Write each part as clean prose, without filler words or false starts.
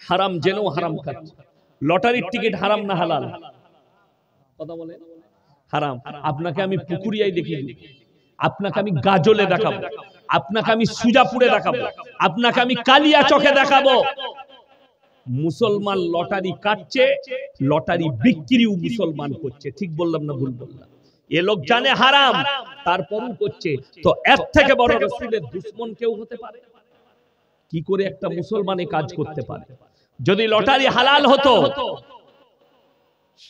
হারাম জেনেও হারাম খাচ্ছে। লটারির টিকিট হারাম না হালাল? কথা বলে হারাম। আপনাকে আমি পুকুরিয়ায় দেখিয়ে দিব, আপনাকে আমি গাজলে দেখাবো, আপনাকে আমি সুজাপুরে দেখাবো, আপনাকে আমি কালিয়াচকে দেখাবো। মুসলমান লটারি কাটছে, লটারি বিক্রিও মুসলমান করছে। ঠিক বললাম না ভুল বললাম? এ লোক জানে হারাম, তারপরও করছে। তো এর থেকে বড় রাসূলের দুশমন কেউ হতে পারে? কি করে একটা মুসলমানে কাজ করতে পারে? যদি লটারি হালাল হতো,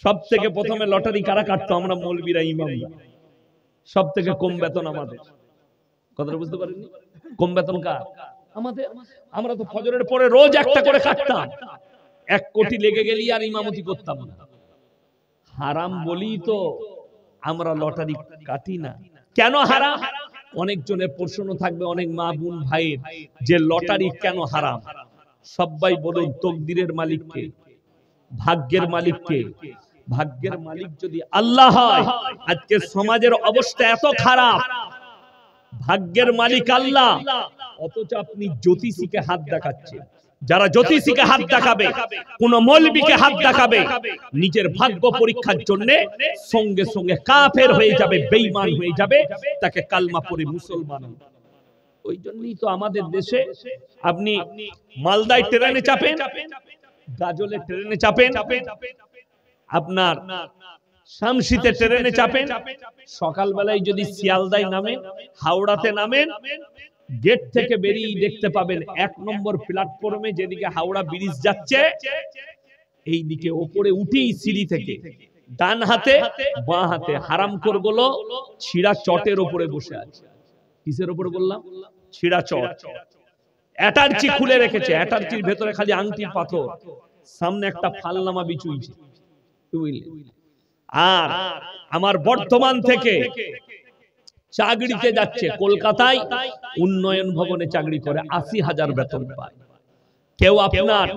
সব থেকে প্রথমে লটারি কারা কাটতো? আমরা মৌলবীরা, ইমামরা। সব থেকে কম বেতন আমাদের। কথাটা বুঝতে পারেননি? কম বেতন কার? আমাদের। আমরা তো ফজরের পরে রোজ একটা করে কাটতাম, 1 কোটি লেগে গেলি আর ইমামতি করতাম না। হারাম বলি তো আমরা লটারি কাটি না। কেন হারাম? অনেক জনের প্রশ্ন থাকবে, অনেক মা বোন ভাইয়ের, যে লটারি কেন হারাম? সবাই বলুন, তকদিরের মালিক কে? ভাগ্যের মালিক কে? ভাগ্যের মালিক যদি আল্লাহ হয়, আজকে সমাজের অবস্থা এত খারাপ। ভাগ্যের মালিক আল্লাহ, অথচ আপনি জ্যোতিষীকে হাত দেখাচ্ছেন। যারা জ্যোতিষীকে হাত দেখাবে, কোন মৌলবীকে হাত দেখাবে, নিজের ভাগ্য পরীক্ষার জন্য সঙ্গে সঙ্গে কাফের হয়ে যাবে, বেঈমান হয়ে যাবে, তাকে কালমা পড়ে মুসলমান। ওই জন্যই তো আমাদের দেশে আপনি মালদায় ট্রেনে চাপেন, গাজলে ট্রেনে চাপেন, আপনার শামসিতে ট্রেনে চাপেন, সকালবেলায় যদি শিয়ালদায় নামেন, হাওড়াতে নামেন, গেট থেকে বেরিয়ে দেখতে পাবেন 1 নম্বর প্ল্যাটফর্মে যেদিকে হাওড়া ব্রিজ যাচ্ছে, এই দিকে ওপরে উঠেই সিঁড়ি থেকে ডান হাতে বাঁ হাতে হারামখোরগুলো ছিঁড়া চটের উপরে বসে আছে। কিসের উপরে বললাম? ছিঁড়া চট। অ্যাটার্চি খুলে রেখেছে, অ্যাটার্চির ভেতরে খালি আংটির পাথর, সামনে একটা ফালনামা বিছুইছে। আর আমার বর্ধমান থেকে চাকরিতে যাচ্ছে কলকাতায়, উন্নয়ন ভবনে চাকরি করে 80,000 বেতন পায়। কেউ আপনার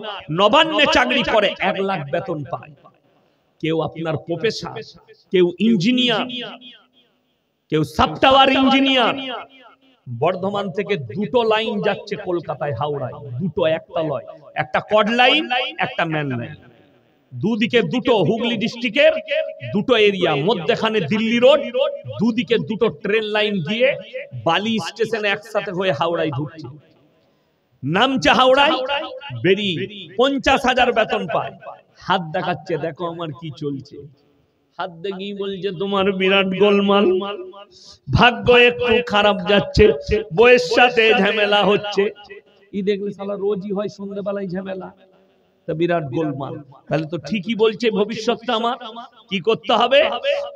নবান্নে চাকরি করে 1 লাখ বেতন পায়। কেউ আপনার প্রফেসর, কেউ ইঞ্জিনিয়ার, কেউ সফটওয়্যার ইঞ্জিনিয়ার। বর্ধমান থেকে 2টো লাইন যাচ্ছে কলকাতায়, হাওড়ায় 2টো, একটা লয়, একটা কড লাইন, একটা ম্যান লাইন। দুদিকে 2টো, হুগলি ডিস্ট্রিক্টের 2টো এরিয়া, মধ্যখানে দিল্লি রোড, দুদিকে 2টো ট্রেন লাইন গিয়ে বালি স্টেশনে একসাথে হয়ে হাওড়ায় ঢুকছে। নামছে হাওড়ায়, বেরিয়ে 50,000 বেতন পায়। হাত দেখাচ্ছে, দেখো আমার কি চলছে। হাত দেখি বলছে, তোমার বিরাট গোলমাল, ভাগ্য একটু খারাপ যাচ্ছে, বউয়ের সাথে ঝামেলা হচ্ছে। ই দেখলে শালা রোজই হয় সন্ধ্যাবেলায় ঝামেলা, তা বিরাট গোলমাল। তাহলে তো ঠিকই বলছে ভবিষ্যৎটা আমার। কি করতে হবে?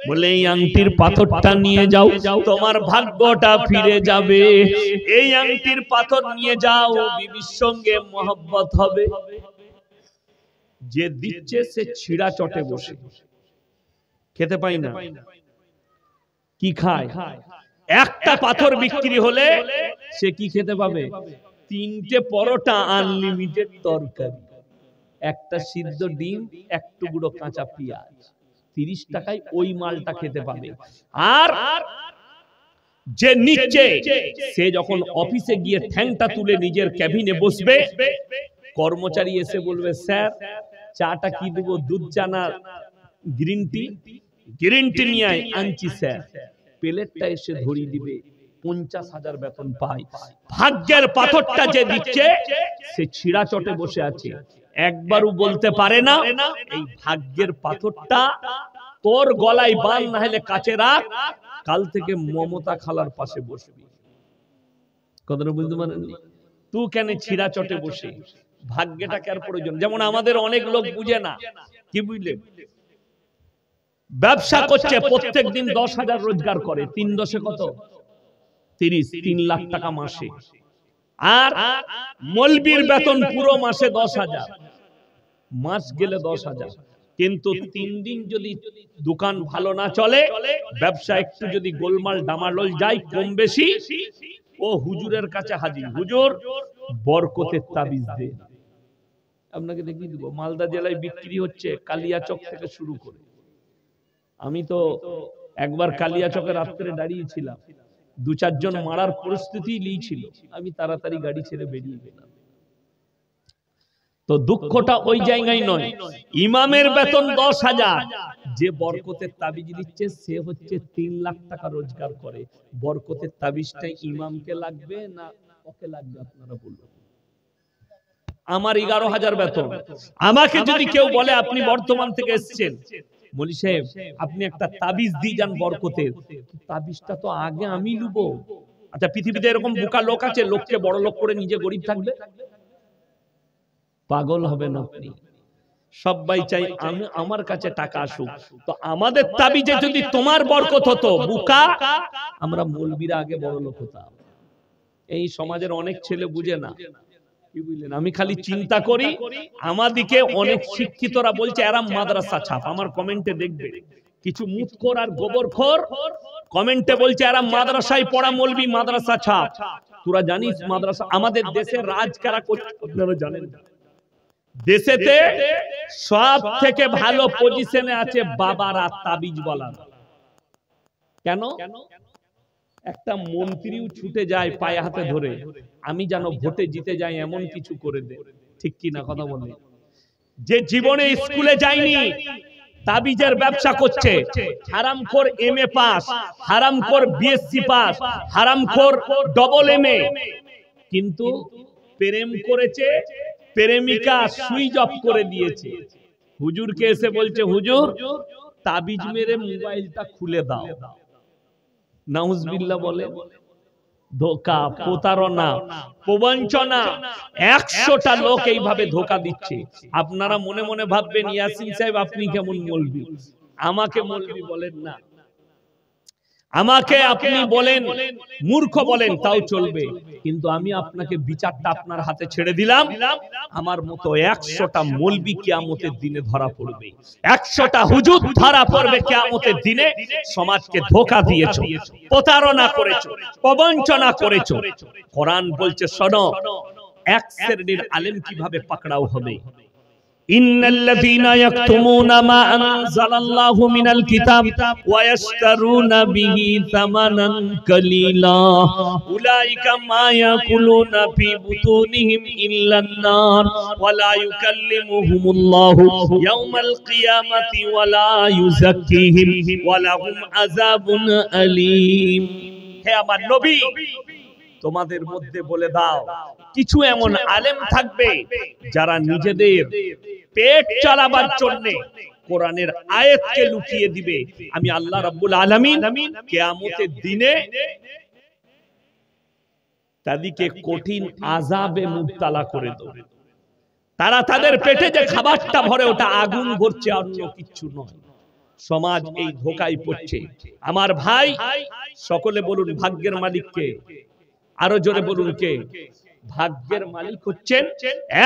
বলে এই আংটির পাথরটা নিয়ে যাও, তোমার ভাগ্যটা ফিরে যাবে। এই আংটির পাথর নিয়ে যাও, বিবির সঙ্গে মহব্বত হবে। যে দিচ্ছে সে ছিঁড়া চটে বসে, খেতে পাই না। কি খায়? একটা পাথর বিক্রি হলে সে কি খেতে পাবে? 3টে পরোটা, আনলিমিটেড তরকারি, একটা সিদ্ধ ডিম, 1 টুকরো কাঁচা পেঁয়াজ। 30 টাকায় ওই মালটা খেতে পাবে। আর যে নিচে, সে যখন অফিসে গিয়ে ঠ্যাংটা তুলে নিজের কেবিনে বসবে, কর্মচারী এসে বলবে, স্যার চাটা কি দেবো, দুধ চা না গ্রিন টি? গ্রিন টি নিয়ে আনছি স্যার। প্লেটটা এসে ধরিয়ে দিবে, 50,000 বেতন পায়। ভাগ্যের পাথরটা যে দিচ্ছে সে ছিঁড়া চটে বসে আছে, একবারও বলতে পারে না এই ভাগ্যের পাথরটা তোর গলায় বাঁধ, না হলে কাছে রাখ, কাল থেকে মমতা খালার পাশে বসবি। কথাটা বুঝতে পারেন? তুই কেন ছিঁড়া চটে বসে? ভাগ্যটা কার প্রয়োজন? যেমন আমাদের অনেক লোক বুঝে না, কি বুঝলে, ব্যবসা করছে, প্রত্যেক দিন 10,000 রোজগার করে, 3 দশে কত? 30, 3 লাখ টাকা মাসে। আর মৌলবীর বেতন পুরো মাসে 10,000, মাস গেলে 10,000। কিন্তু 3 দিন যদি দোকান ভালো না চলে, ব্যবসা একটু যদি গোলমাল ডামাডোল যায় কম বেশি, ও হুজুরের কাছে হাজির, হুজুর বরকতের তাবিজ দে। আপনাকে দেখিয়ে দিব, মালদা জেলায় বিক্রি হচ্ছে কালিয়াচক থেকে শুরু করে। আমি তো একবার কালিয়াচকে রাত্রে দাঁড়িয়েছিলাম, 2-4 জন মারার পরিস্থিতি নিয়েছিল, আমি তাড়াতাড়ি গাড়ি ছেড়ে বেরিয়ে গেলাম। তো দুঃখটা ওই জায়গায় নয়, ইমামের বেতন 10,000, যে বরকতের তাবিজ দিচ্ছে সে হচ্ছে 3 লাখ টাকা রোজগার করে। বরকতের তাবিজটা ইমামকে লাগবে না ওকে লাগবে? আপনারা বলুন। আমার 11,000 বেতন, আমাকে যদি কেউ বলে আপনি বর্তমান থেকে এসেছেন, মৌলী সাহেব আপনি একটা তাবিজ দিয়ে যান বরকতের, তাবিজটা তো আগে আমি লুবো। আচ্ছা, পৃথিবীতে এরকম বোকা লোক আছে লোককে বড় লোক করে নিজে গরিব থাকবে? পাগল হবেন আপনি। সবাই চাই আমি আমার কাছে টাকা আসুক। তো আমাদের তাবিজে যদি তোমার বরকত হতো বোকা, আমরা মৌলবীরা আগে বড় লোক হতাম। এই সমাজের অনেক ছেলে বুঝে না, কি বুঝলেন? আমি খালি চিন্তা করি আমাদিকে অনেক শিক্ষিতরা বলছে এরা মাদ্রাসা ছাপ। আমার কমেন্টে দেখবে কিছু মুতখোর আর গোবরখোর কমেন্টে বলছে এরা মাদ্রাসায় পড়া মৌলবী মাদ্রাসা ছাপ। তোরা জানিস মাদ্রাসা আমাদের দেশে রাজ কারা করছে? আপনারা জানেন না? দেশেতে সব থেকে ভালো পজিশনে আছে বাবারা তাবিজ বলার। কেন? একটা মন্ত্রীও ছুটে যায় পায়ে হাতে ধরে আমি যেন ভোটে জিতে যাই এমন কিছু করে দে। ঠিক কি না কথা বলে? যে জীবনে স্কুলে যায়নি তাবিজের ব্যবসা করছে, হারামখোর এমএ পাস, হারামখোর বিএসসি পাস, হারামখোর ডবল এমএ, কিন্তু প্রেম করেছে, প্রেমিকা সুইচ অফ করে দিয়েছে। হুজুরকে এসে বলছে হুজুর তাবিজ মেরে মোবাইলটা খুলে দাও। নাউজুবিল্লাহ বলে। ধোঁকা, প্রতারণা, প্রবঞ্চনা, 100টা লোক এইভাবে ধোঁকা দিচ্ছে। আপনারা মনে মনে ভাববেন ইয়াসিন সাহেব আপনি কেমন মৌলবী, আমাকে মৌলবী বলেন না, আমাকে আপনি বলেন মূর্খ বলেন তাও চলবে, কিন্তু আমি আপনাকে বিচারটা আপনার হাতে ছেড়ে দিলাম। আমার মতো 100টা মৌলবী কিয়ামতের দিনে ধরা পড়বে, 100টা হুজুর ধরা পড়বে কিয়ামতের দিনে। সমাজকে ধোঁকা দিয়েছো, প্রতারণা করেছো, প্রবঞ্চনা করেছো। কোরআন বলছে শোনো এক শ্রেণীর আলেম কিভাবে পাকড়াও হবে। ইন্নাল্লাযীনা ইয়াকতুমুনা মা আনজালাল্লাহু মিনাল কিতাব ওয়া ইয়াশতারুনা বিহি সামানান কালীলা উলাইকা মা ইয়াকুলুনা ফি বুতুনিহিম ইল্লান নার ওয়া লা ইউকাল্লিমুহুমুল্লাহু ইয়াওমাল কিয়ামাতি ওয়া লা ইউযাক্কিহিম ওয়া লাহুম আযাবুন আলীম। হে আমার নবী তোমাদের মধ্যে বলে দাও কিছু এমন আলেম থাকবে যারা নিজেদের পেট চালাবার জন্য কোরআনের আয়াতকে লুকিয়ে দিবে। আমি আল্লাহ রাব্বুল আলামিন কিয়ামতের দিনে তাদেরকে কঠিন আযাবে মুবতালা করে দেব। তারা তাদের পেটে যে খাবারটা ভরে ওটা আগুন ভরছে, অন্য কিছু নয়। সমাজ এই ধোঁকায় পড়ছে। আমার ভাই সকলে বলুন ভাগ্যের মালিক কে? আরো জোরে বলুন কে? ভাগ্যের মালিক হচ্ছেন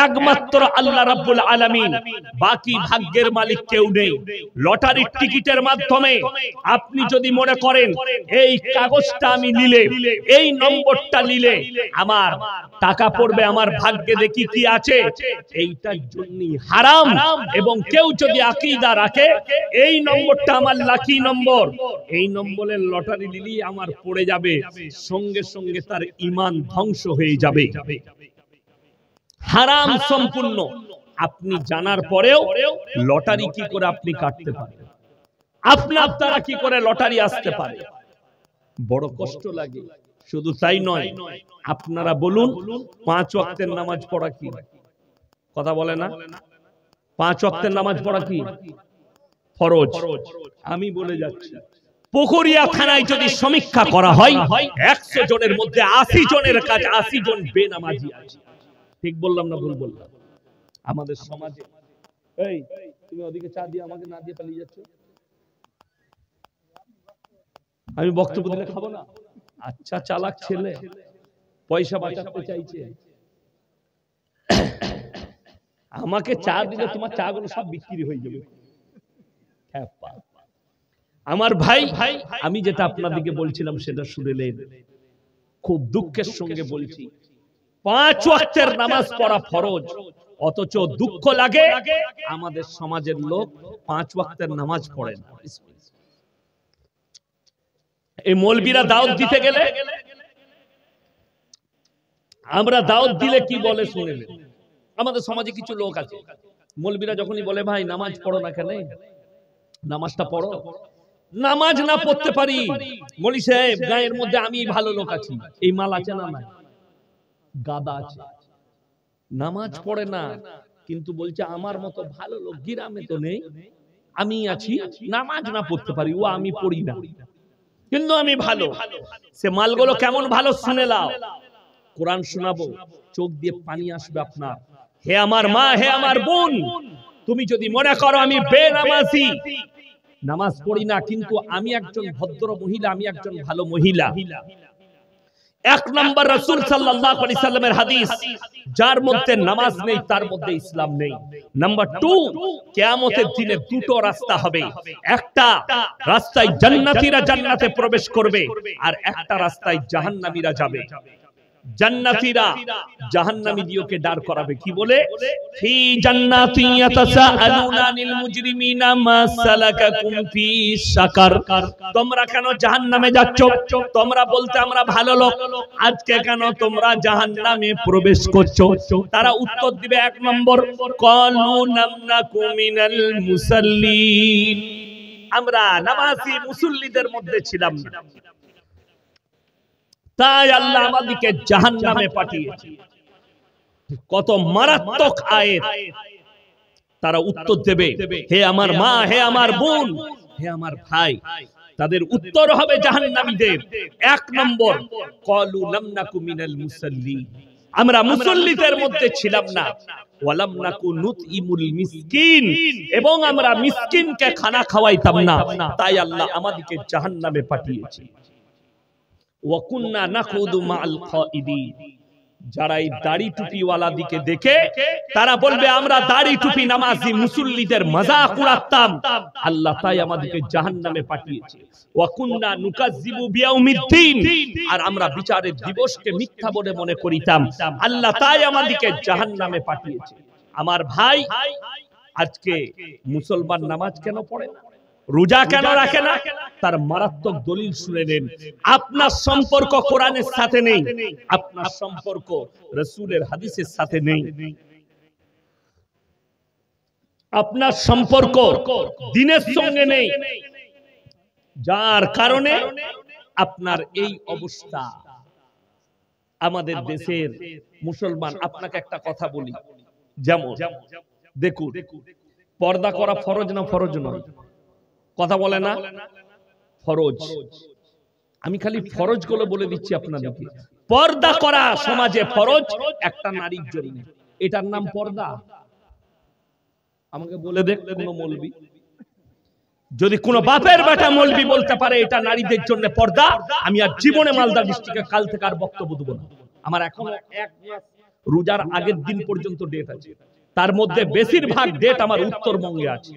একমাত্র আল্লাহ রাব্বুল আলামিন, বাকি ভাগ্যের মালিক কেউ নেই। লটারির টিকিটের মাধ্যমে আপনি যদি মনে করেন এই কাগজটা আমি নিলে, এই নম্বরটা নিলে আমার টাকা পড়বে, আমার ভাগ্যে দেখি কি আছে, এইটার জন্যই হারাম। এবং কেউ যদি আকীদা রাখে এই নম্বরটা আমার লাকি নম্বর, এই নম্বরের লটারি নিলেই আমার পড়ে যাবে, সঙ্গে সঙ্গে তার ঈমান ধ্বংস হয়ে যাবে। হারাম সম্পূর্ণ। আপনি জানার পরেও লটারি কি করে আপনি কাটতে পারেন? আপনার দ্বারা কি করে লটারি আসতে পারে? বড় কষ্ট লাগে। শুধু তাই নয়, আপনারা বলুন 5 ওয়াক্তের নামাজ পড়া কি? কথা বলে না? 5 ওয়াক্তের নামাজ পড়া কি ফরজ? আমি বলে যাচ্ছি পুকুরিয়া থানায় যদি সমীক্ষা করা হয় 100 জনের মধ্যে 80 জনের কাছে 80 জন বেনামাজি আছে। ঠিক বললাম না ভুল বললাম? আমাদের সমাজে এই তুমি ওদিকে চা দিয়ে আমাকে না দিয়ে পালিয়ে যাচ্ছ, আমি বক্তব্য দিলে খাবো না? আচ্ছা চালাক ছেলে, পয়সা বাঁচাতে চাইছে। আমাকে চা দিলে তোমার চা গুলো সব বিক্রি হয়ে যাবে। আমার ভাই আমি যেটা আপনাদেরকে বলছিলাম সেটা শুনলেন, খুব দুঃখের সঙ্গে বলছি 5 ওয়াক্তের নামাজ পড়া ফরজ, অথচ দুঃখ লাগে আমাদের সমাজের লোক 5 ওয়াক্তের নামাজ পড়ে না। এই মৌলবীরা দাওয়াত দিতে গেলে, আমরা দাওয়াত দিলে কি বলে শুনলেন, আমাদের সমাজে কিছু লোক আছে, মৌলবীরা যখনই বলে ভাই নামাজ পড়ো না কেন, নামাজটা পড়ো, নামাজ না পড়তে পারি, মৌলী সাহেব গায়ের মধ্যে আমি ভালো লোক আছি, এই মাল আছে না? নাই, গাদা আছে, নামাজ পড়ে না কিন্তু বলছে আমার মতো ভালো লোক গ্রামে তো নেই, আমি আছি, নামাজ না পড়তে পারি, ও আমি পড়ি না কিন্তু আমি ভালো। সে মালগুলো কেমন ভালো শুনে লাও, কোরআন শোনাবো, চোখ দিয়ে পানি আসবে আপনার। হে আমার মা, হে আমার বোন, তুমি যদি মনে করো আমি বেনামাজি, নামাজ পড়ি না কিন্তু আমি একজন ভদ্র মহিলা, আমি একজন ভালো মহিলা, এক নম্বর রাসূল সাল্লাল্লাহু আলাইহি সাল্লামের হাদিস, যার মধ্যে নামাজ নেই তার মধ্যে ইসলাম নেই। নাম্বার 2, কিয়ামতের দিনে দুটো রাস্তা হবে, একটা রাস্তায় জান্নাতীরা জান্নাতে প্রবেশ করবে আর একটা রাস্তায় জাহান্নামীরা যাবে। জান্নাতীরা জাহান্নামীদেরকে দাঁড় করাবে, কি বলে? ফি জান্নাতি ইয়াতাসাআলুনা আনিল মুজরিমিনা মা সালাকাকুম ফি সাকার, তোমরা কেন জাহান্নামে যাচ্ছ? তোমরা বলতে আমরা ভালো লোক, আজকে কেন তোমরা জাহান্নামে প্রবেশ করছো? তারা উত্তর দিবে, এক নম্বর, ক্বালু নামনাকু মিনাল মুসাল্লিন, আমরা নামাজি মুসল্লিদের মধ্যে ছিলাম না, তাই আল্লাহ আমাদেরকে জাহান্নামে পাঠিয়েছে। কত মারাত্মক আয়াত। তারা উত্তর দেবে, হে আমার মা, হে আমার বোন, হে আমার ভাই, তাদের উত্তর হবে জাহান্নামীদের। এক নম্বর, ক্বালু লাম নাকু মিনাল মুসাল্লিন, আমরা মুসল্লিদের মধ্যে ছিলাম না, ওয়ালাম নাকু নুতইমুল মিসকিন, এবং আমরা মিসকিনকে খানা খাওয়াইতাম না, তাই আল্লাহ আমাদেরকে জাহান্নামে পাঠিয়েছে। ওয়াকুন্না নাখুদু মাআল খাইদিন, যারা এই দাড়ি টুপিওয়ালা দিকে দেখে তারা বলবে আমরা দাড়ি টুপি নামাজি মুসল্লিদের মজাক উড়াতাম, আল্লাহ তাই আমাদেরকে জাহান্নামে পাঠিয়েছে। ওয়াকুন্না নুকাজ্জিবু বিয়াউমিদ্দিন, আর আমরা বিচারের দিবসকে মিথ্যা বলে মনে করিতাম, আল্লাহ তাই আমাদেরকে জাহান্নামে পাঠিয়েছে। আমার ভাই, আজকে মুসলমান নামাজ কেন পড়ে না, রোজা কেন রাখে না? তার মারাত্মক দলিল শুনে নেন। আপনার সম্পর্ক কোরআনের সাথে নেই, আপনার সম্পর্ক রাসূলের হাদিসের সাথে নেই, আপনার সম্পর্ক দ্বীনের সঙ্গে নেই, যার কারণে আপনার এই অবস্থা। আমাদের দেশের মুসলমান, আপনাকে একটা কথা বলি, যেমন দেখুন, পর্দা করা ফরজ না ফরজ নয়? কথা বলে না? ফরজ। আমি খালি ফরজ গুলো বলে দিচ্ছি আপনাদেরকে। পর্দা করা সমাজে ফরজ একটা নারীর জন্য, এটার নাম পর্দা? আমাকে বলে দেখ কোন মৌলবি, যদি কোন বাপের বেটা মৌলবি বলতে পারে এটা নারীদের জন্য পর্দা, আমি আর জীবনে মালদা ডিস্ট্রিক্টে কাল থেকে আর বক্তব্য দেব না। আমার এখন এক মাস রোজার আগের দিন পর্যন্ত ডেট আছে, তার মধ্যে বেশিরভাগ ডেট আমার উত্তরবঙ্গে আছে।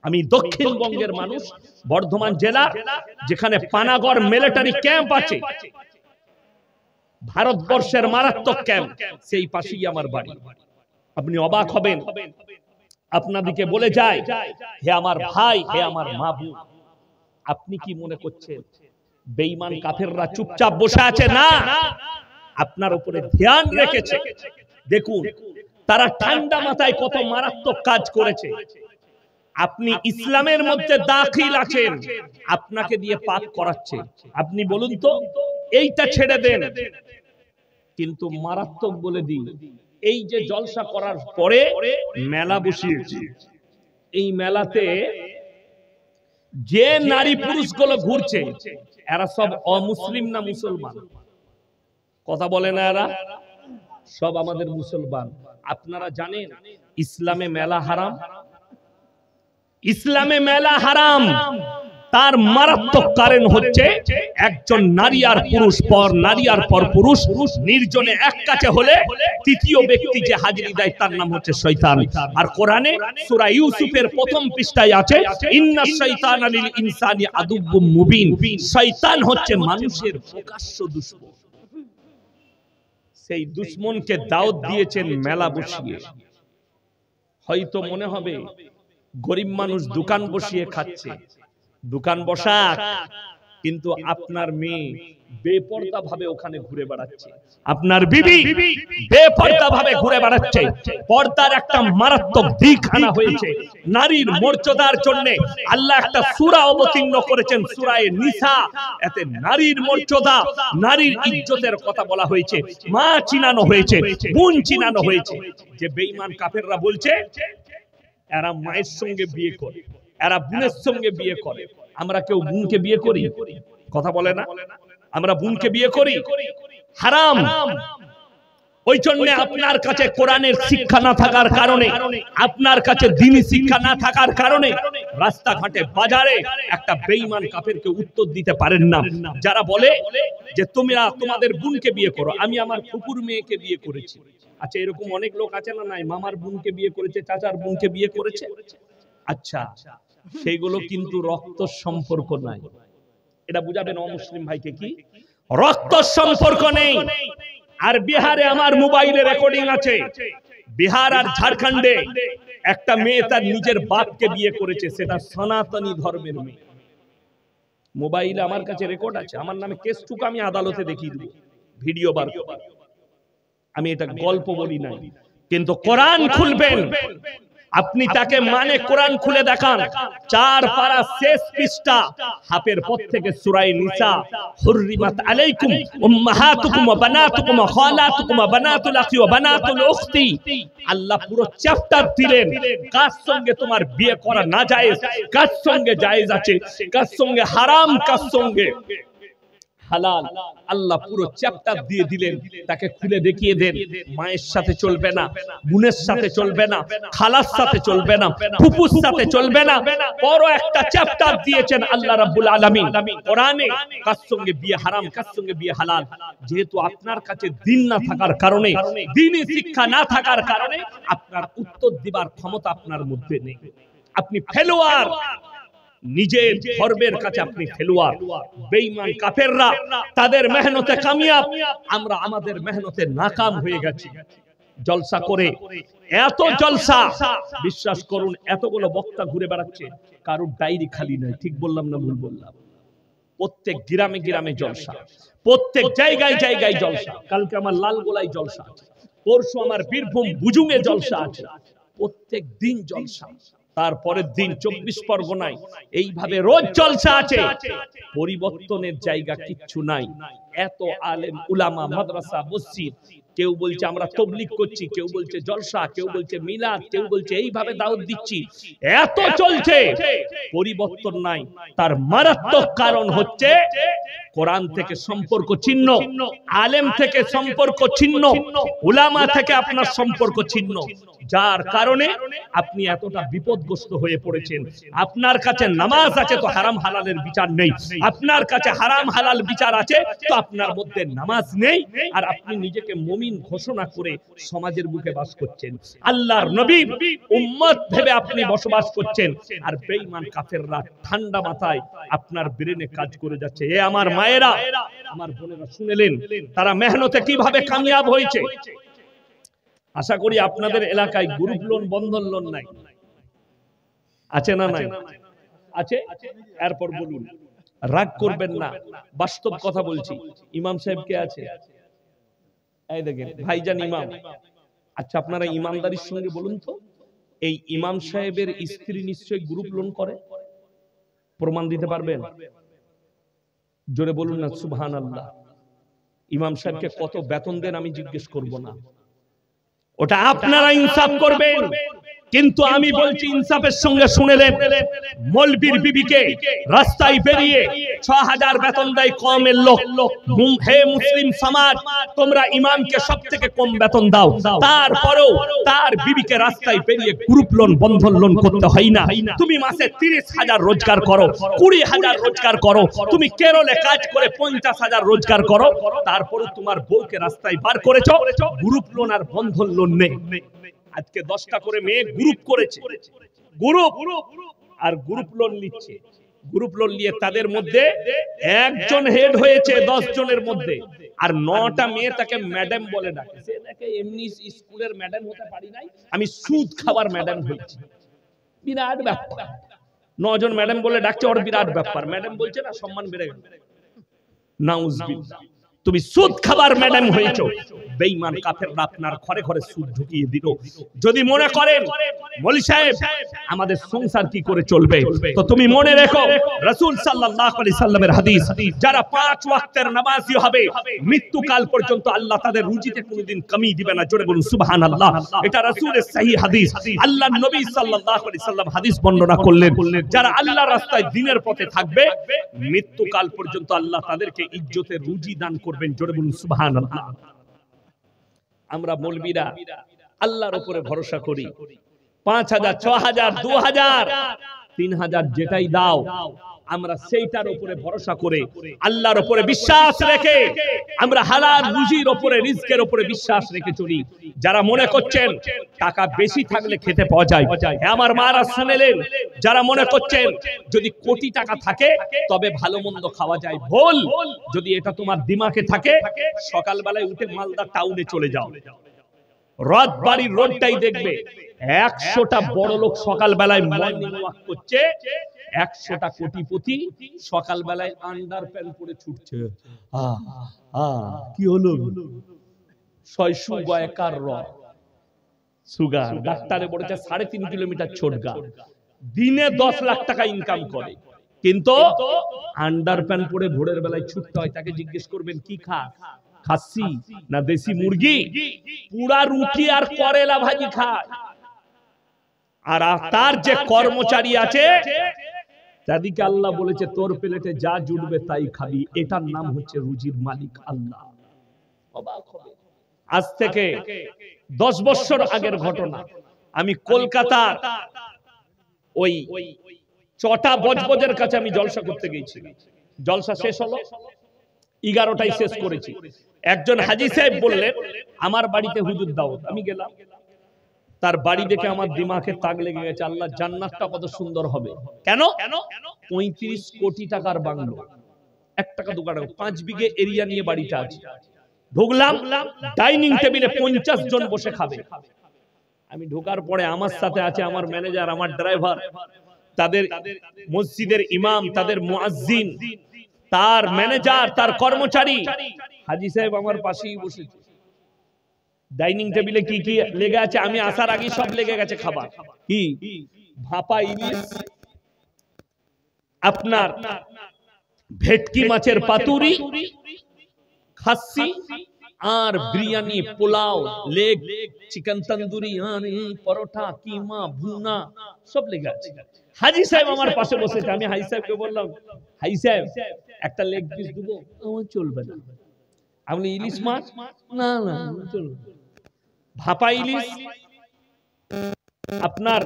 আমি দক্ষিণবঙ্গের মানুষ, বর্ধমান জেলা, যেখানে পানাগড় মিলিটারি ক্যাম্প আছে, ভারতবর্ষের মারাত্মক ক্যাম্প, সেই পাশেই আমার বাড়ি। আপনি অবাক হবেন, আপনাদেরকে বলে যায়, হে আমার ভাই, হে আমার মা বোন, আপনি কি মনে করছেন বেঈমান কাফেররা চুপচাপ বসে আছে? না, আপনার উপরে ধ্যান রেখেছে। দেখুন তারা ঠান্ডা মাথায় কত মারাত্মক কাজ করেছে। আপনি ইসলামের মধ্যে দাখিল আছেন, আপনাকে দিয়ে পাপ করাচ্ছে, আপনি বলুন তো এইটা ছেড়ে দেন। কিন্তু মারাত্মক বলে দিই, এই যে জলসা করার পরে মেলা বসিয়েছে, এই মেলাতে যে নারী পুরুষগুলো ঘুরছে এরা সব অমুসলিম না মুসলমান? কথা বলে না, এরা সব আমাদের মুসলমান। আপনারা জানেন ইসলামে মেলা হারাম, ইসলামে মেলা হারাম। তার মারাত্মক কারণ হচ্ছে একজন নারী আর পুরুষ পর নারী আর পর পুরুষ নির্জনে এক কাছে হলে তৃতীয় ব্যক্তি যে হাজিরি দেয় তার নাম হচ্ছে শয়তান। আর কোরআনে সূরা ইউসুফের প্রথম পৃষ্ঠায় আছে, ইন্নাশ শাইতানা লিল ইনসানি আদুব্বুম মুবিন, শয়তান হচ্ছে মানুষের প্রকাশ্য দুশমন। সেই দুশমনকে দাওয়াত দিয়েছেন মেলা বসিয়ে। হয়তো মনে হবে গরিব মানুষ দোকান বসিয়ে খাচ্ছে, দোকান বসাক, কিন্তু আপনার মেয়ে বেপরদা ভাবে ওখানে ঘুরে বেড়াচ্ছে, আপনার বিবি বেপরদা ভাবে ঘুরে বেড়াচ্ছে। পর্দার একটা মারাত্মক দিক আনা হয়েছে। নারীর মর্যাদার জন্য আল্লাহ একটা সূরা অবতীর্ণ করেছেন, সূরা নিসা। এতে নারীর মর্যাদা, নারীর ইজ্জতের কথা বলা হয়েছে, মা চিনানো হয়েছে, বোন চিনানো হয়েছে। যে বেঈমান কাফেররা বলছে এরা মায়ের সঙ্গে বিয়ে করে, এরা বোনের সঙ্গে বিয়ে করে। আমরা কেউ বোনকে বিয়ে করি? কথা বলে না, আমরা বোনকে বিয়ে করি? হারাম। ওই জন্য আপনার কাছে কোরআনের শিক্ষা না থাকার কারণে, আপনার কাছে দ্বীনি শিক্ষা না থাকার কারণে রাস্তাঘাটে বাজারে একটা বেঈমান কাফেরকে উত্তর দিতে পারেন না। যারা বলে যে তোমরা তোমাদের বোনকে বিয়ে করো, আমি আমার ফুফুর মেয়েকে বিয়ে করেছি। আচ্ছা, এরকম অনেক লোক আছে না নাই? মামার বোনকে বিয়ে করেছে, চাচার বোনকে বিয়ে করেছে। আচ্ছা, সেগুলো কিন্তু রক্ত সম্পর্ক নাই। এটা বুঝাবেন অমুসলিম ভাইকে কি রক্ত সম্পর্ক নেই। আর বিহারে আমার মোবাইলে রেকর্ডিং আছে, বিহার আর ঝাড়খণ্ডে একটা মেয়ে তার নিজের বাপকে বিয়ে করেছে, সেটা সনাতনী ধর্মের মেয়ে। মোবাইলে আমার কাছে রেকর্ড আছে, আমার নামে কেস টুকু আমি আদালতে দেখিয়ে দেব, ভিডিও বার। আমি এটা গল্প বলি নাই, কিন্তু কোরআন খুলবেন আপনি, তাকে মানে কোরআন খুলে দেখান, 4 পারা শেষ পৃষ্ঠা, হাফের পর থেকে সূরা নিসা, হুররিমাত আলাইকুম উম্মাহাতুকুম ওয়া বানাতুকুম ওয়া খালাতুকুম ওয়া বানাতুল আখি ওয়া বানাতুল উখতি। আল্লাহ পুরো চ্যাপ্টার দিলেন কার সঙ্গে তোমার বিয়ে করা না জায়েজ, কার সঙ্গে জায়েজ আছে, কার সঙ্গে হারাম, কার সঙ্গে হালাল। আল্লাহ পুরো চ্যাপ্টার দিয়ে দিলেন, তাকে খুলে দেখিয়ে দেন। মায়ের সাথে চলবে না, বোনের সাথে চলবে না, খালার সাথে চলবে না, ফুফুর সাথে চলবে না। বড় একটা চ্যাপ্টার দিয়েছেন আল্লাহ রাব্বুল আলামিন কোরআনে, কার সঙ্গে বিয়ে হারাম, কার সঙ্গে বিয়ে হালাল। যেহেতু আপনার কাছে দ্বীন না থাকার কারণে, দ্বীনি শিক্ষা না থাকার কারণে আপনার উত্তর দিবার ক্ষমতা আপনার মধ্যে নেই। আপনি ফেলোয়ার, নিজের ধর্মের কাছে আপনি ফেলোয়ার। বেঈমান কাফেররা তাদের মেহনতে কামিয়াব, আমরা আমাদের মেহনতে নাকাম হয়ে গেছি। জলসা করে এত জলসা, বিশ্বাস করুন এতগুলো বক্তা ঘুরে বেড়াচ্ছে, কারোর ডায়েরি খালি নাই। ঠিক বললাম না ভুল বললাম? প্রত্যেক গ্রামে গ্রামে জলসা, প্রত্যেক জায়গায় জায়গায় জলসা। কালকে আমার লালগোলায় জলসা আছে, পরশু আমার বীরভূম বুজুঙে জলসা আছে। প্রত্যেক দিন জলসা, তারপরের দিন 24 পরগনায় এইভাবে রোজ জলসা আছে। পরিবর্তনের জায়গা কিচ্ছু নাই। এত আলেম উলামা, মাদ্রাসা, মসজিদ, কেউ বলছে আমরা তাবলীগ করছি, কেউ বলছে জলসা, কেউ বলছে মিলাদ, কেউ বলছে এইভাবে দাওয়াত দিচ্ছি, এত চলছে, পরিবর্তন নাই। তার মারাত্মক কারণ হচ্ছে কোরআন থেকে সম্পর্ক ছিন্ন, আলেম থেকে সম্পর্ক ছিন্ন, উলামা থেকে আপনার সম্পর্ক ছিন্ন, যার কারণে আপনি এতটা বিপদগ্রস্ত হয়ে পড়েছেন। আপনার কাছে নামাজ আছে তো হারাম হালালের বিচার নেই, আপনার কাছে হারাম হালাল বিচার আছে তো আপনার মধ্যে নামাজ নেই, আর আপনি নিজেকে মুমিন ঘোষণা করে সমাজের বুকে বাস করছেন, আল্লাহর নবীর উম্মত ভেবে আপনি বসবাস করছেন। আর বেঈমান কাফেররা ঠান্ডা মাথায় আপনার ব্রেনে কাজ করে যাচ্ছে। এ আমার মায়েরা, আমার বোনেরা শুনলেন তারা মেহনতে কিভাবে কামিয়াব হয়েছে। আশা করি আপনাদের এলাকায় গ্রুপ লোন, বন্ধন লোন নাই, আছে না নাই? আছে। এরপর বলুন, রাগ করবেন না, বাস্তব কথা বলছি। ইমাম সাহেব কে আছে? এই দেখেন ভাইজান ইমাম। আচ্ছা, আপনারা ইমানদারির সঙ্গে বলুন তো, এই ইমাম সাহেবের স্ত্রী নিশ্চয়ই গ্রুপ লোন করে? প্রমাণ দিতে পারবেন? জোরে বলুন না সুবহানাল্লাহ। ইমাম সাহেবকে কত বেতন দেন আমি জিজ্ঞেস করব না, ওটা আপনারা ইনসাফ করবেন। কিন্তু আমি বলছি ইনসাফের সঙ্গে শুনেলেন, মৌলবীর বিবিকে রাস্তায় বেরিয়ে 6000 বেতন দেয় কমের লোক। হে মুসলিম সমাজ, তোমরা ইমামকে সবথেকে কম বেতন দাও, তারপরেও তার বিবিকে রাস্তায় বেরিয়ে গ্রুপ লোন, বন্ধন লোন করতে হয় না। তুমি মাসে 30,000 রোজগার করো, 20,000 রোজগার করো, তুমি কেরলে কাজ করে 50,000 রোজগার করো, তারপরে তোমার বউকে রাস্তায় বার করেছো, গ্রুপ লোন আর বন্ধন লোন নেই। আজকে 10টা করে মেয়ে গ্রুপ করেছে, গ্রুপ, আর গ্রুপ লোন নিচ্ছে। গ্রুপ লোন নিয়ে তাদের মধ্যে একজন হেড হয়েছে 10 জনের মধ্যে, আর 9টা মেয়ে তাকে ম্যাডাম বলে ডাকে। সে দেখে এমনি স্কুলের ম্যাডাম হতে পারি নাই, আমি সুদ খাবার ম্যাডাম হয়েছি। বিরাট ব্যাপার, 9 জন ম্যাডাম বলে ডাকছে, ওর বিরাট ব্যাপার। ম্যাডাম বলছে না সম্মান বেড়ে গেল, নাউজুবিল্লাহ। তুমি সুদ খাবার ম্যাডাম হয়েছো, বেঈমান কাফেররা আপনার ঘরে ঘরে সুদ ঢুকিয়ে দিল। যদি মনে করেন মৌলভী সাহেব আমাদের সংসার কি করে চলবে, তো তুমি মনে রেখো রাসূল সাল্লাল্লাহু আলাইহি সাল্লামের হাদিস, যারা 5 ওয়াক্তের নামাজি হবে মৃত্যুকাল পর্যন্ত আল্লাহ তাদের রুজিতে কোনোদিন কমি দিবে না। জোরে বলুন সুবহানাল্লাহ। এটা রাসূলের সহিহ হাদিস। আল্লাহর নবী সাল্লাল্লাহু আলাইহি সাল্লাম হাদিস বর্ণনা করলেন, যারা আল্লাহর রাস্তায় দ্বীনের পথে থাকবে মৃত্যুকাল পর্যন্ত আল্লাহ তাদেরকে ইজ্জতের রুজি দান করবেন। জোরে বলুন সুবহানাল্লাহ। আমরা মৌলবীরা আল্লাহর উপরে ভরসা করি, 5000 6000 2000 3000 যেটাই দাও আমরা সেইটার উপরে ভরসা করে আল্লাহর উপরে বিশ্বাস রেখে আমরা হালাল রুজির উপরে রিজকের উপরে বিশ্বাস রেখে চলি। যারা মনে করছেন টাকা বেশি থাকলে খেতে পাওয়া যায়, হ্যাঁ আমার মারা শুনেলেন, যারা মনে করছেন যদি কোটি টাকা থাকে তবে ভালো মন্দ খাওয়া যায়, ভুল। যদি এটা তোমার দিমাগে থাকে সকালবেলায় উঠে মালদা টাউনে চলে যাও, রাতবাড়ির রোডটাই দেখবে 100টা বড় লোক সকালবেলায় মর্নিং ওয়াক করছে, 100টা কোটিপতি সকালবেলায় আন্ডারপ্যান্ট পরে ছুটছে। কি হলো? সুগার সুগার ডাক্তারে বলেছে 3.5 কিলোমিটার ছোটগা, দিনে 10 লাখ টাকা ইনকাম করে, কিন্তু আন্ডারপ্যান্ট পরে ভোরের বেলায় ছুটতে হয়। তাকে জিজ্ঞেস করবেন কি খাসি না দেশি মুরগি, পুরা রুটি আর করেলা ভাজি খায়। আর তার যে কর্মচারী আছে তাদেরকে আল্লাহ বলেছে তোর প্লেটে যা জুটবে তাই খাবি। এটার নাম হচ্ছে রুজির মালিক আল্লাহ। অবাক হবে। আজ থেকে 10 বছর আগের ঘটনা, আমি কলকাতার ওই চটা বজবজের কাছে আমি জলসা করতে গেছি। জলসা শেষ হলো 11টায় শেষ করেছি। একজন হাজী সাহেব বললেন আমার বাড়িতে হুজুর দাওয়াত। আমি গেলাম, তার বাড়ি দেখে আমার দিমাগে তাক লেগে গেছে, আল্লাহ জান্নাতটা কত সুন্দর হবে। কেন? 35 কোটি টাকার বাংলো, 1 টাকা 2 টাকা, 5 বিঘে এরিয়া নিয়ে বাড়িটা আছে। ঢুকলাম, ডাইনিং টেবিলে 50 জন বসে খাবে। আমি ঢোকার পরে আমার সাথে আছে আমার ম্যানেজার, আমার ড্রাইভার, তাদের মসজিদের ইমাম, তাদের মুয়াজ্জিন, তার ম্যানেজার, তার কর্মচারী। হাজী সাহেব আমার পাশেই বসেছে। ডাইনিং টেবিলে কি কি লেগে আছে আমি আসার আগে সব লেগে গেছে খাবার। কি? ভাপা ইলিশ, আপনার ভেটকি মাছের পাতুরি, খাসি আর বিরিয়ানি, পোলাও, লেগ, চিকেন তন্দুরি, পরোটা, কিমা, ভুনা সব লেগে আছে। হাজী সাহেব আমার পাশে বসেছে। আমি হাজী সাহেবকে বললাম, হাজী সাহেব একটা লেগ পিস দেবো? আমার চলবে না। আপনি ইলিশ মাছ? না না চলবে। ভাপা ইলিশ, আপনার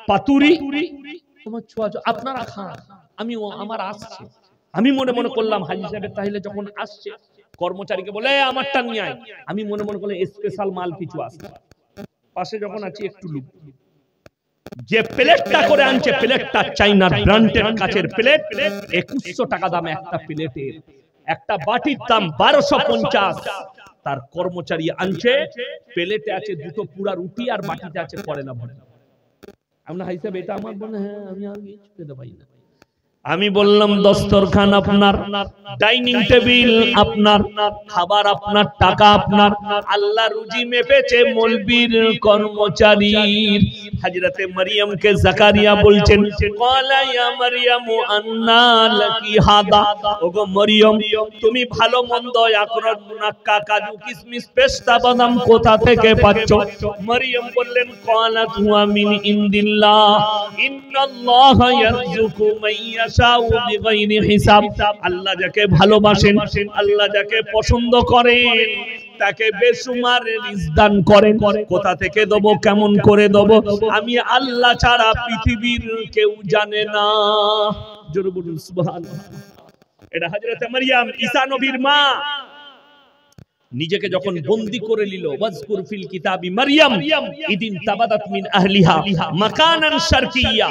পাতুরি, আমার ছোঁয়া, আপনারা খান, আমি আমার আসছে। আমি মনে মনে করলাম হাজী সাহেবের তাহলে যখন আসছে, কর্মচারীকে বলে আমারটা নিয়ে আয়। আমি মনে মনে করলাম স্পেশাল মাল কিছু আসছে। পাশে যখন আছি একটু লুক, যে প্লেটটা করে আনছে প্লেটটা চাইনার ব্র্যান্ডের কাচের প্লেট, 2100 টাকা দাম একটা প্লেটের। একটা বাটির দাম 1250। তার কর্মচারী আনছে, প্লেটে আছে 2টো পুরা রুটি আর বাটিতে আছে করেলা ভাজা। আমরা হাই সাহেব এটা আমার বলে, হ্যাঁ আমি আর কিছু খেতে পাই না। আমি বললাম দস্তরখান আপনার, ডাইনিং টেবিল আপনার, খাবার আপনার, টাকা আপনার, আল্লাহ রুজি মেপেছে মৌলবীর কর্মচারীর। হযরতে মারইয়ামকে জাকারিয়া বলছেন, ক্বালা ইয়া মারইয়ামু আন্না লাকি হাদা, ওগো মারইয়াম তুমি ভালো মন্দ আকরাত মুনাক্কা কাজু কিশমিশ পেস্তা বাদাম কোথা থেকে পাচ্ছো? মারইয়াম বললেন, ক্বালা হুয়া মিন ইনদিল্লাহ ইন্নাল্লাহা ইয়ারযুকু মান আল্লাহ যাকে ভালোবাসেন, আল্লাহ যাকে পছন্দ করেন তাকে বেসুমার রিজক দান করেন। কোথা থেকে দেব, কেমন করে দেব, আমি আল্লাহ ছাড়া পৃথিবীর কেউ জানে না। জোরে বলুন সুবহানাল্লাহ। এটা হযরতে মারইয়াম ঈসা নবীর মা নিজেকে যখন বন্দী করে নিল, ওয়াজকুর ফিল কিতাবি মারইয়াম ইদিন তাবাদাত মিন আহলিহা মাকানান শারকিয়্যা,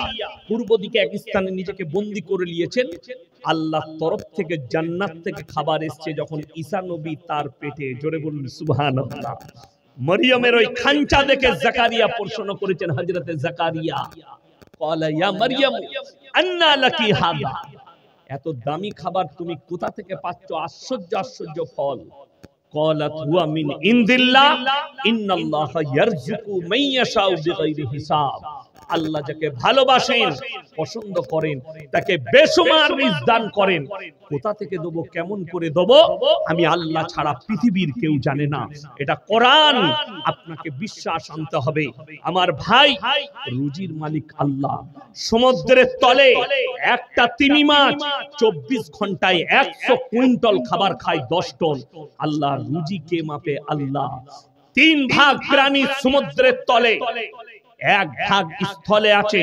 পূর্ব দিকে এক স্থানে নিজেকে বন্দী করে নিয়েছেন। আল্লাহর তরফ থেকে জান্নাত থেকে খাবার এসেছে যখন ঈসা নবী তার পেটে। জোরে বলুন সুবহানাল্লাহ। মারইয়ামের ওই খাঞ্চা দেখে জাকারিয়া প্রশ্ন করেছেন, হযরতে জাকারিয়া, ক্বালা ইয়া মারইয়াম আন্না লাকি হাদা, এত দামি খাবার তুমি কোথা থেকে পাচ্ছ? আশ্চর্য আশ্চর্য ফল। ক্বালাত হুয়া মিন ইনদিল্লাহ ইন্নাল্লাহা ইয়ারযুকু মান ইয়াশাউ বিগাইরি হিসাব। আল্লাহ যাকে ভালোবাসেন, পছন্দ করেন, তাকে বেশুমার রিজক দান করেন। কোথা থেকে দেব, কেমন করে দেব, আমি আল্লাহ ছাড়া পৃথিবীর কেউ জানে না। এটা কোরআন, আপনাকে বিশ্বাস আনতে হবে। আমার ভাই, রুজির মালিক আল্লাহ। সমুদ্রের তলে একটা তিমি মাছ 24 ঘন্টায় 100 কুইন্টাল খাবার খায়, 10 টন। আল্লাহ রুজি কে মাপে? আল্লাহ। 3 ভাগ প্রাণী সমুদ্রের তলে, 1 ভাগ স্থলে আছে।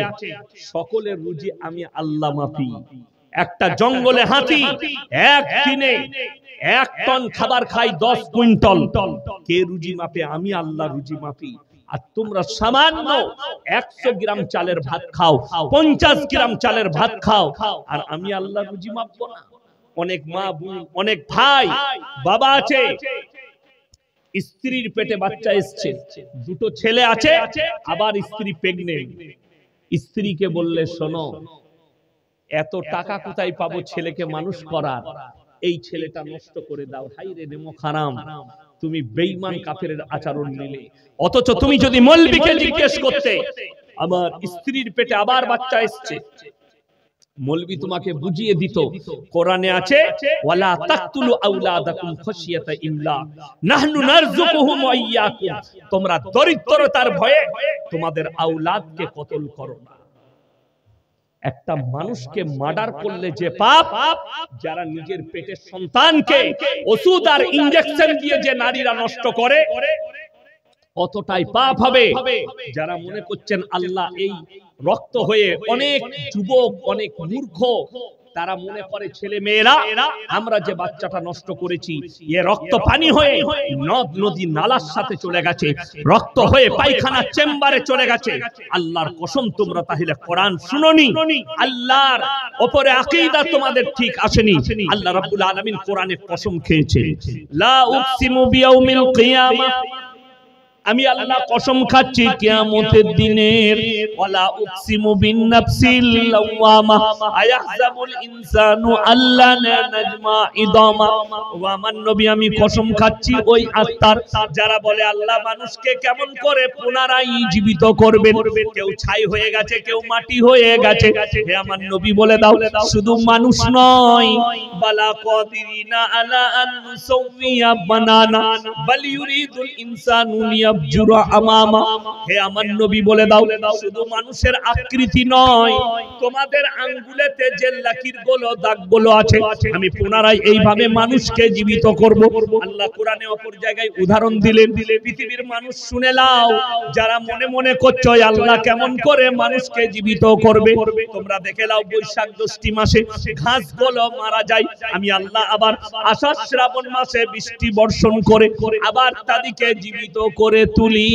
সকলের রুজি আমি আল্লাহ মাপি। একটা জঙ্গলে হাতি একদিনে 1 টন খাবার খায়, 10 কুইন্টাল। কে রুজি মাপে? আমি আল্লাহ রুজি মাপি। আর তোমরা সামান্য 100 গ্রাম চালের ভাত খাও, 50 গ্রাম চালের ভাত খাও, আর আমি আল্লাহ রুজি মাপবো না? অনেক মা বোন, অনেক ভাই বাবা আছে, স্ত্রীর পেটে বাচ্চা এসছে, 2টো ছেলে আছে, আবার স্ত্রী প্রেগনেন্ট। স্ত্রীকে বললে, শোনো, এত টাকা কোথায় পাবো ছেলেকে মানুষ করার? এই ছেলেটা নষ্ট করে দাও। হাই রে নেমক হারাম, তুমি বেঈমান কাফেরের আচরণ নিলে। অথচ তুমি যদি মৌলবীকে জিজ্ঞেস করতে, আমার স্ত্রীর পেটে আবার বাচ্চা এসছে, মৌলবী তোমাকে বুঝিয়ে দিত। কোরআনে আছে, ওয়ালা তাকতুলু আওলাদাকুম খাশিয়াতা ইমলাক নাহনু নারযুকুহুম ওয়া ইয়াকুম। তোমরা দরিদ্রতার ভয়ে তোমাদের আওলাদকে কতল করো না। একটা মানুষকে মার্ডার করলে যে পাপ, যারা নিজের পেটের সন্তানকে ওষুধ আর ইনজেকশন দিয়ে যে নারীরা নষ্ট করে, অতটাই পাপ হবে। যারা মনে করছেন আল্লাহ এই রক্ত হয়ে, অনেক যুবক, অনেক মূর্খ, তারা মনে করে ছেলে মেয়েরা আমরা যে বাচ্চাটা নষ্ট করেছি, এ রক্ত পানি হয়ে নদ নদী নালার সাথে চলে গেছে, রক্ত হয়ে পায়খানা চেম্বারে চলে গেছে। আল্লাহর কসম, তোমরা তাহলে কোরআন শুনোনি, আল্লাহর উপরে আকীদা তোমাদের ঠিক আসেনি। আল্লাহ রাব্বুল আলামিন কোরআনে কসম খেয়েছে, লা উকসিমু বিয়াউমিল কিয়ামা, আমি আল্লাহ কসম খাচ্ছি কিয়ামতের দিনের, ওয়ালা উকসিমু বিন নাফসিল লাওয়ামা আয়াহযাবুল ইনসানু আল্লা নাজমা ইদামা। ও আমার নবী, আমি কসম খাচ্ছি ওই আত্মার যারা বলে আল্লাহ মানুষকে কেমন করে পুনরায় জীবিত করবেন। কেউ ছাই হয়ে গেছে, কেউ মাটি হয়ে গেছে। হে আমার নবী, বলে দাও, শুধু মানুষ নয়, বালা কাদিরিনা আলা আন নুসাউইয়া বানানা বাল ইউরিদুল ইনসানু জুরা আমামা। হে আমার নবী, বলে দাও, শুধু মানুষের আকৃতি নয়, তোমাদের আঙ্গুলেতে যে লাকিরগুলো, দাগগুলো আছে, আমি পুনরায় এইভাবে মানুষকে জীবিত করব। আল্লাহ কোরআনে অপর জায়গায় উদাহরণ দিলেন। পৃথিবীর মানুষ শুনে নাও, যারা মনে মনে করছো আল্লাহ কেমন করে মানুষকে জীবিত করবে, তোমরা দেখে নাও, বৈশাখ জ্যৈষ্ঠ মাসে ঘাসগুলো মারা যায়, আমি আল্লাহ আবার আষাঢ় শ্রাবণ মাসে বৃষ্টি বর্ষণ করে আবার তাদেরকে জীবিত করে তুলি।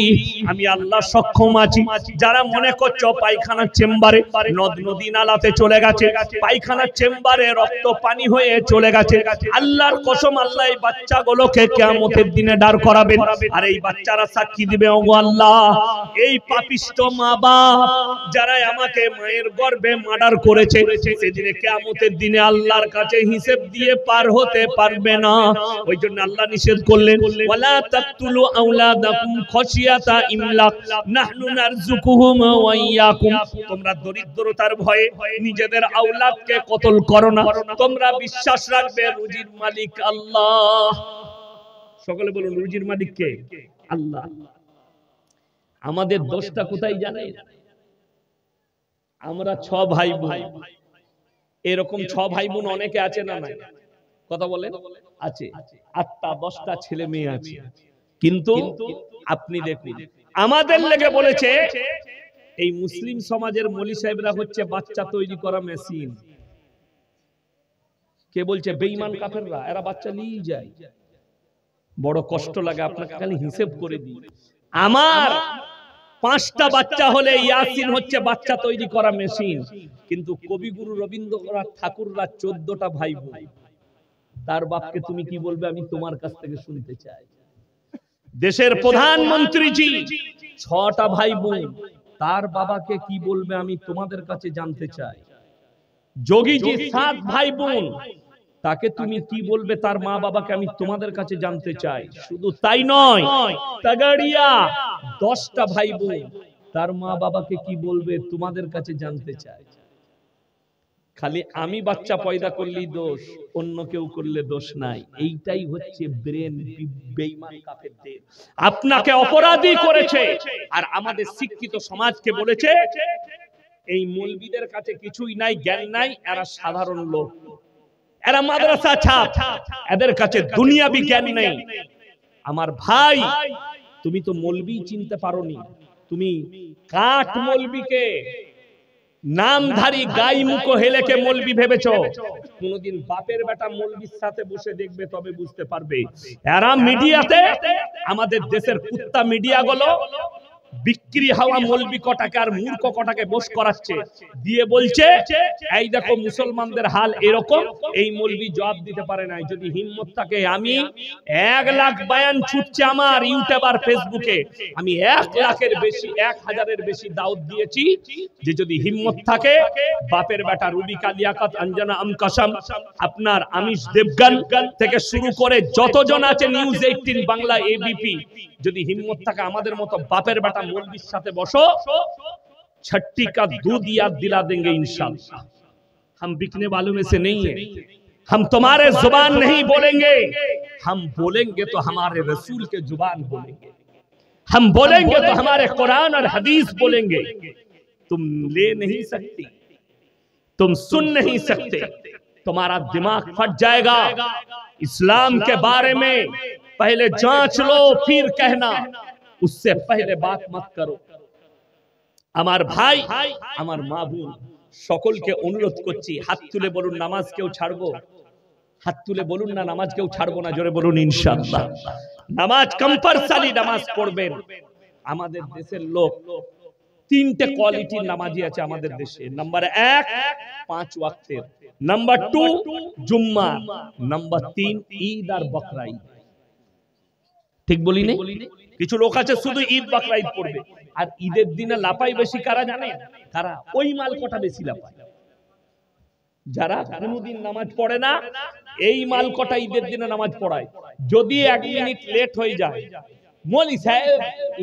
আমি আল্লাহ সক্ষম আছি। যারা মনে করছো পায়খানার চেম্বারে নদ নদী নালাতে চলে গেছে, পায়খানার চেম্বারে রক্ত পানি হয়ে চলে গেছে, আল্লাহর কসম, আল্লাহ এই বাচ্চাগুলোকে কিয়ামতের দিনে দাঁড় করাবেন। আর এই বাচ্চারা সাক্ষী দিবে, ওগো আল্লাহ, এই পাপিষ্ট মা বাপ যারা আমাকে মায়ের গর্ভে মার্ডার করেছে, সেদিনে কিয়ামতের দিনে আল্লাহর কাছে হিসাব দিয়ে পার হতে পারবে না। ওই জন্য আল্লাহ নিষেধ করলেন, ওয়ালা তাকতুলু আওলাদাকুম খাশিয়াতা ইমলাক নাহনু নারযুকুহুম ওয়া ইয়াকুম। তোমরা দরিদ্রতার ভয়ে নিজেদের আওলাদকে কতল করো না। তোমরা বিশ্বাস রাখবে রুজির মালিক আল্লাহ। সকলে বলুন, রুজির মালিক কে? আল্লাহ। আমাদের দোষটা কোথায় জানেন? আমরা 6 ভাই বোন, এরকম 6 ভাই বোন অনেকে আছে না? নাই? কথা বলেন, আছে। 8টা 10টা ছেলে মেয়ে আছে, কিন্তু আপনি দেখুন, আমাদের লেগে বলেছে এই মুসলিম সমাজের মৌলী সাহেবরা হচ্ছে বাচ্চা তৈরি করা মেশিন। কে বলছে? বেঈমান কাফেররা, এরা বাচ্চা নিয়ে যায়। বড় কষ্ট লাগে, আপনাকে খালি হিসাব করে দিই, আমার 5টা বাচ্চা হলে ইয়াসিন হচ্ছে বাচ্চা তৈরি করা মেশিন। কিন্তু কবিগুরু রবীন্দ্রনাথ ঠাকুররা 14টা ভাই বোন, তার বাপকে তুমি কি বলবে? আমি তোমার কাছ থেকে শুনতে চাই। দেশের প্রধানমন্ত্রীজি 6টা ভাই বোন, তার বাবাকে কি বলবে? আমি তোমাদের কাছে জানতে চাই। যোগীজি 7 ভাই বোন, তাকে তুমি কি বলবে? তার মা বাবাকে আমি তোমাদের কাছে জানতে চাই। শুধু তাই নয়, তাগাড়িয়া 10টা ভাই বোন, তার মা বাবাকে কি বলবে তোমাদের কাছে জানতে চাই। খালি আমি বাচ্চা পয়দা করলেই দোষ, অন্য কেউ করলে দোষ নাই। এইটাই হচ্ছে ব্রেন বেঈমান কাফেরদের। আপনাকে অপরাধী করেছে আর আমাদের শিক্ষিত সমাজকে বলেছে এই মৌলবীদের কাছে কিছুই নাই, জ্ঞান নাই, এরা সাধারণ লোক, এরা মাদ্রাসা ছাপ, এদের কাছে দুনিয়াবি জ্ঞান নেই। আমার ভাই, তুমি তো মৌলবী চিনতে পারোনি, তুমি কাঠ মৌলবীকে, নামধারী গাই মুখো হেলেকে মৌলবী ভেবেছো। কোনদিন বাপের বেটা মৌলবীর সাথে বসে দেখবে, তবে বুঝতে পারবে। এরা মিডিয়াতে, আমাদের দেশের কুত্তা মিডিয়া গুলো বিক্রি হওয়া মৌলবী কটাকে আর মূর্খ কটাকে বস করাচ্ছে, দিয়ে বলছে এই দেখো মুসলমানদের হাল এরকম। এই মৌলবী জবাব দিতে পারে নাই। যদি হিম্মত থাকে, আমি 1 লাখ বয়ান ছুটছে আমার ইউটিউব আর ফেসবুকে, আমি 1 লাখের বেশি, 1000-এর বেশি দাওয়াত দিয়েছি, যে যদি হিম্মত থাকে বাপের বেটা রুবিকা লিয়াকত, অঞ্জনা আমকাসম, আপনার আমিষ দেবগন থেকে শুরু করে যতজন আছে নিউজ 18 বাংলা, এবিপি, যদি হিম্মত থাকে আমাদের মতো বাপের বেটা मौलवीर साथे बसो, छट्टी का दूध याद दिला देंगे इंशाअल्लाह। हम बिकने वालों में से नहीं है, हम तुम्हारे जुबान नहीं बोलेंगे, हम बोलेंगे तो हमारे रसूल के जुबान बोलेंगे, हम बोलेंगे तो हमारे कुरान और हदीस बोलेंगे। तुम ले नहीं सकती, तुम सुन नहीं सकते, तुम्हारा दिमाग फट जाएगा। इस्लाम के बारे में पहले जांच लो, फिर कहना, उससे पहले बात मत करो। আমার ভাই, আমার মা বোন সকলকে অনুরোধ করছি, হাত তুলে বলুন নামাজ কেউ ছাড়বো? হাত তুলে বলুন না নামাজ কেউ ছাড়বো না, জোরে বলুন ইনশাআল্লাহ। নামাজ কম্পালসারি নামাজ পড়বেন। আমাদের দেশের লোক 3টে কোয়ালিটির নামাজি আছে আমাদের দেশে। নাম্বার 1 5 ওয়াক্তের, নাম্বার 2 জুম্মা, নাম্বার 3 ঈদ আর বকরা ঈদ। ঠিক বলি না? কিছু লোক আছে শুধু ঈদ বকরা ঈদ পড়বে, আর ঈদের দিনে লাপাই বেশি কারা জানেন? কারা? ওই মাল কটা বেশি লাপায়, যারা কোনোদিন নামাজ পড়ে না, এই মাল কটা ঈদের দিনে নামাজ পড়ায়। যদি 1 মিনিট লেট হয়ে যায়, মৌলভী সাহেব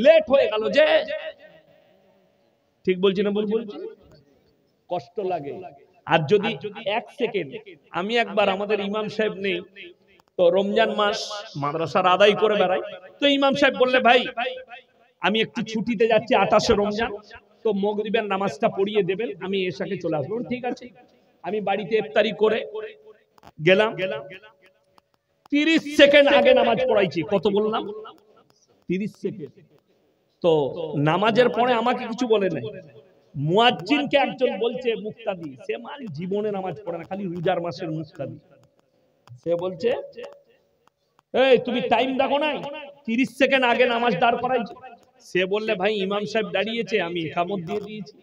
লেট হয়ে গেল যে, ঠিক বলছি না? বলছি, কষ্ট লাগে। আর যদি 1 সেকেন্ড, আমি একবার আমাদের ইমাম সাহেব নেই তো রমজান মাস মাদ্রাসার আদায় করে বেড়াই, তো ইমাম সাহেব বললে ভাই আমি একটু ছুটিতে যাচ্ছি 28শে রমজান, তো মাগরিবের নামাজটা পড়িয়ে দেবেন, আমি এশাকে চলে আসবো। ঠিক আছে, আমি বাড়িতে ইফতারি করে গেলাম, 30 সেকেন্ড আগে নামাজ পড়াইছি। কত বললাম? 30 সেকেন্ড। তো নামাজের পরে আমাকে কিছু বলে নাই, মুয়াজ্জিনকে একজন বলছে মুক্তাদি, সে মানে জীবনে নামাজ পড়ে না, খালি রোজার মাসের মুক্তাদি। সে বলছে এই তুমি টাইম দেখো নাই, 30 সেকেন্ড আগে নামাজ দাঁড় করাইছো। সে বললে ভাই ইমাম সাহেব দাঁড়িয়েছে, আমি ইকামত দিয়ে দিয়েছি।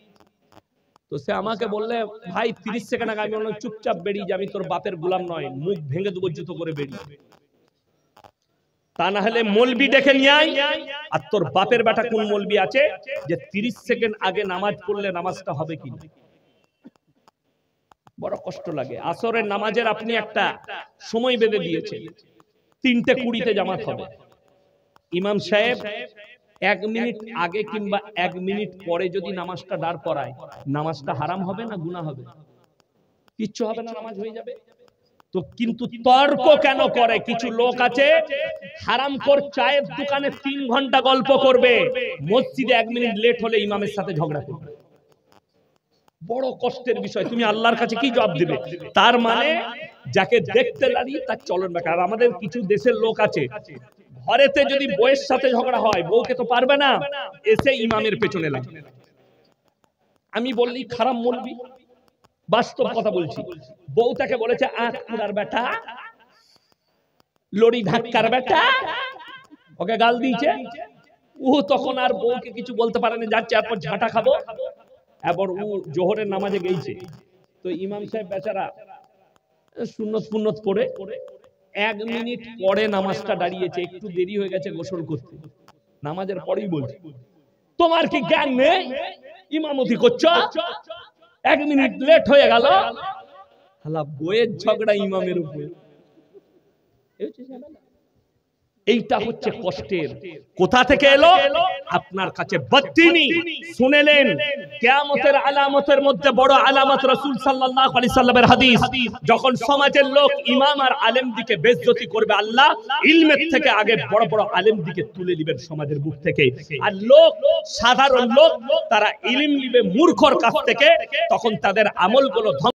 তো সে আমাকে বললে ভাই 30 সেকেন্ড আগে। আমি বললাম চুপচাপ বেরিয়ে যা, আমি তোর বাপের গোলাম নয়, মুখ ভেঙে দেবো জুতো করে বেরিয়ে। তা না হলে মৌলবি ডেকে নিয়ে আয়, আর তোর বাপের বেটা কোন মৌলবি আছে যে 30 সেকেন্ড আগে নামাজ পড়লে নামাজটা হবে কি না? বড় কষ্ট লাগে। আসরের নামাজের আপনি একটা সময় বেঁধে দিয়েছেন, 3:20 জামাত হবে। ইমাম সাহেব 1 মিনিট আগে কিংবা 1 মিনিট পরে যদি নামাজটা দাঁড় করায়, নামাজটা হারাম হবে না গুনাহ হবে? কিচ্ছু হবে না, নামাজ হয়ে যাবে। তো কিন্তু তর্ক কেন করে? কিছু লোক আছে হারামখোর, চায়ের দোকানে 3 ঘন্টা গল্প করবে, মসজিদে 1 মিনিট লেট হলে ইমামের সাথে ঝগড়া করবে। বড় কষ্টের বিষয়। তুমি আল্লাহর কাছে কি জবাব দিবে? তার মানে যাকে দেখতে দাঁড়িয়ে তার চলন বেকার। আমাদের কিছু দেশের লোক আছে, ঘরেতে যদি বউয়ের সাথে ঝগড়া হয়, বউকে তো পারবে না, এসে ইমামের পেছনে লাগে। আমি বললি খারাপ মৌলবি, বাস্তব কথা বলছি। বউ তাকে বলেছে আখ পুরার বেটা, লড়ি ধাক্কার বেটা, ওকে গাল দিয়েছে। ও তখন আর বউকে কিছু বলতে পারে না, যাচ্ছে এরপর ঝাঁটা খাবো। এবার ও জোহরের নামাজে গেছে, তো ইমাম সাহেব বেচারা সুন্নত পুন্নত পড়ে 1 মিনিট পরে নামাজটা দাঁড়িয়েছে, একটু দেরি হয়ে গেছে গোসল করতে। নামাজের পরেই বলছে তোমার কি জ্ঞান নেই, ইমামতি করছো, 1 মিনিট লেট হয়ে গেল, শালা বইয়ের ঝগড়া ইমামের উপর। এইটা হচ্ছে কষ্টের। কোথা থেকে এলো? আপনার কাছে বদ্দীনী শুনেলেন। কিয়ামতের আলামতের মধ্যে বড় আলামত রাসূল সাল্লাল্লাহু আলাইহি সাল্লামের হাদিস, যখন সমাজের লোক ইমাম আর আলেম দিকে বেইজ্জতি করবে, আল্লাহ ইলমের থেকে আগে বড় বড় আলেম দিকে তুলে দিবেন সমাজের বুক থেকে। আর লোক, সাধারণ লোক, তারা ইলম নিবে মূর্খর কাছ থেকে, তখন তাদের আমলগুলো